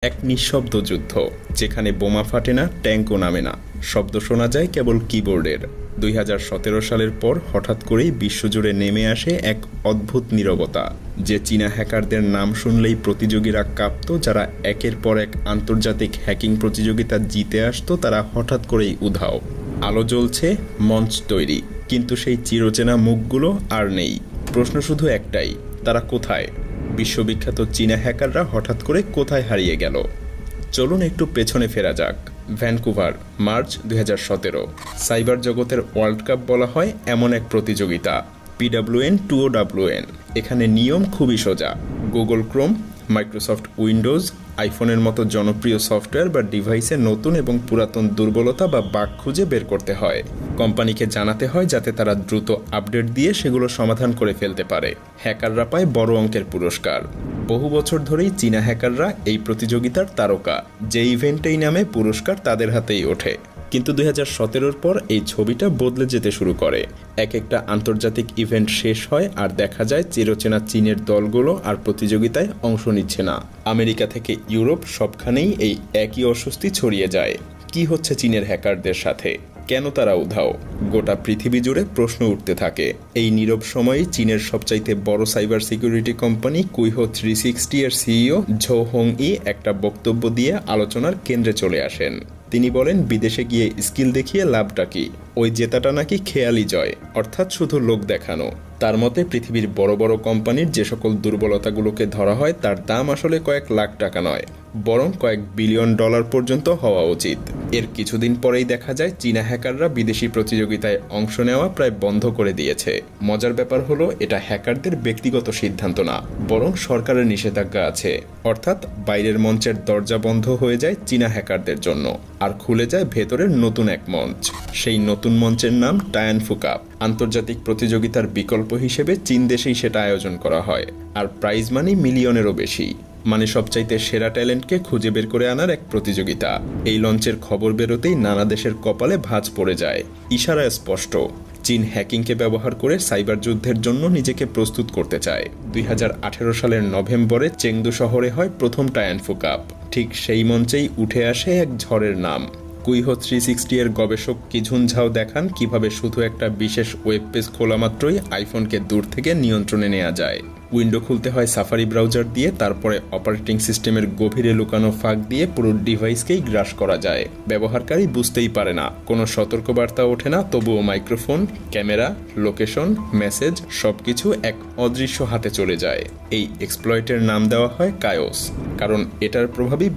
এক নিঃশব্দ যুদ্ধ, যেখানে বোমা ফাটে না, ট্যাঙ্কও নামে না, শব্দ শোনা যায় কেবল কিবোর্ডের। 2017 সালের পর হঠাৎ করেই বিশ্বজুড়ে নেমে আসে এক অদ্ভুত নীরবতা, যে চীনা হ্যাকারদের নাম শুনলেই প্রতিযোগীরা কাঁপত। যারা একের পর এক আন্তর্জাতিক হ্যাকিং প্রতিযোগিতা জিতে আসতো, তারা হঠাৎ করেই উধাও। আলো জ্বলছে, মঞ্চ তৈরি, কিন্তু সেই চিরচেনা মুখগুলো আর নেই। প্রশ্ন শুধু একটাই, তারা কোথায়? বিশ্ববিখ্যাত চীনা হ্যাকাররা হঠাৎ করে কোথায় হারিয়ে গেল? চলুন একটু পেছনে ফেরা যাক। Vancouver, March 2017। সাইবার জগতের ওয়ার্ল্ড কাপ বলা হয় এমন এক প্রতিযোগিতা, PWN 2OWN। এখানে নিয়ম খুবই সোজা। গুগল ক্রোম, মাইক্রোসফট উইন্ডোজ, আইফোনের মতো জনপ্রিয় সফটওয়্যার বা ডিভাইসে নতুন এবং পুরাতন দুর্বলতা বা বাগ খুঁজে বের করতে হয়। কোম্পানিকে জানাতে হয় যাতে তারা দ্রুত আপডেট দিয়ে সেগুলো সমাধান করে ফেলতে পারে। হ্যাকাররা পায় বড় অঙ্কের পুরস্কার। বহু বছর ধরেই চীনা হ্যাকাররা এই প্রতিযোগিতার তারকা। যে ইভেন্টেই নামে, পুরস্কার তাদের হাতেই ওঠে। কিন্তু 2017 পর এই ছবিটা বদলে যেতে শুরু করে। এক একটা আন্তর্জাতিক ইভেন্ট শেষ হয় আর দেখা যায় চিরচেনা চীনের দলগুলো আর প্রতিযোগিতায় অংশ নিচ্ছে না। আমেরিকা থেকে ইউরোপ, সবখানেই এই একই অস্বস্তি ছড়িয়ে যায়। কি হচ্ছে চীনের হ্যাকারদের সাথে? কেন তারা উধাও? গোটা পৃথিবী জুড়ে প্রশ্ন উঠতে থাকে। এই নীরব সময়ে চীনের সবচাইতে বড় সাইবার সিকিউরিটি কোম্পানি কুইহো 360 এর সিইও ঝৌ হোং-ই একটা বক্তব্য দিয়ে আলোচনার কেন্দ্রে চলে আসেন। তিনি বলেন, বিদেশে গিয়ে স্কিল দেখিয়ে লাভটা কি? ওই জেতাটা নাকি খেয়ালি জয়, অর্থাৎ শুধু লোক দেখানো। তার মতে পৃথিবীর বড় বড় কোম্পানির যে সকল দুর্বলতাগুলোকে ধরা হয়, তার দাম আসলে কয়েক লাখ টাকা নয়, বরং কয়েক বিলিয়ন ডলার পর্যন্ত হওয়া উচিত। এর কিছুদিন পরেই দেখা যায় চীনা হ্যাকাররা বিদেশি প্রতিযোগিতায় অংশ নেওয়া প্রায় বন্ধ করে দিয়েছে। মজার ব্যাপার হলো, এটা হ্যাকারদের ব্যক্তিগত সিদ্ধান্ত না, বরং সরকারের নিষেধাজ্ঞা আছে। অর্থাৎ বাইরের মঞ্চের দরজা বন্ধ হয়ে যায় চীনা হ্যাকারদের জন্য, আর খুলে যায় ভেতরের নতুন এক মঞ্চ। সেই নতুন মঞ্চের নাম টায়ানফু কাপ। আন্তর্জাতিক প্রতিযোগিতার বিকল্প হিসেবে চীন দেশেই সেটা আয়োজন করা হয়, আর প্রাইজ মানি মিলিয়নেরও বেশি। মানে সবচাইতে সেরা ট্যালেন্টকে খুঁজে বের করে আনার এক প্রতিযোগিতা। এই লঞ্চের খবর বেরোতেই নানা দেশের কপালে ভাঁজ পড়ে যায়। ইশারা স্পষ্ট, চীন হ্যাকিংকে ব্যবহার করে সাইবার যুদ্ধের জন্য নিজেকে প্রস্তুত করতে চায়। 2018 সালের নভেম্বরে চেংদু শহরে হয় প্রথম টায়ানফু কাপ। ঠিক সেই মঞ্চেই উঠে আসে এক ঝড়ের নাম। কুইহো 360 এর গবেষক কিঝুন ঝাও দেখান কিভাবে শুধু একটা বিশেষ ওয়েব পেজ খোলা মাত্রই আইফোনকে দূর থেকে নিয়ন্ত্রণে নেওয়া যায়। উইন্ডো খুলতে হয় সাফারি ব্রাউজার দিয়ে, তারপরে অপারেটিং সিস্টেমের গভীরে লুকানো ফাঁক দিয়ে পুরো ডিভাইসকেই গ্রাস করা যায়। ব্যবহারকারী বুঝতেই পারে না, কোনো সতর্কবার্তা ওঠে না, তবুও মাইক্রোফোন, ক্যামেরা, লোকেশন, মেসেজ সবকিছু এক অদৃশ্য হাতে চলে যায়। এই এক্সপ্লয়েটের নাম দেওয়া হয় কায়োস, কারণ এটার প্রভাবই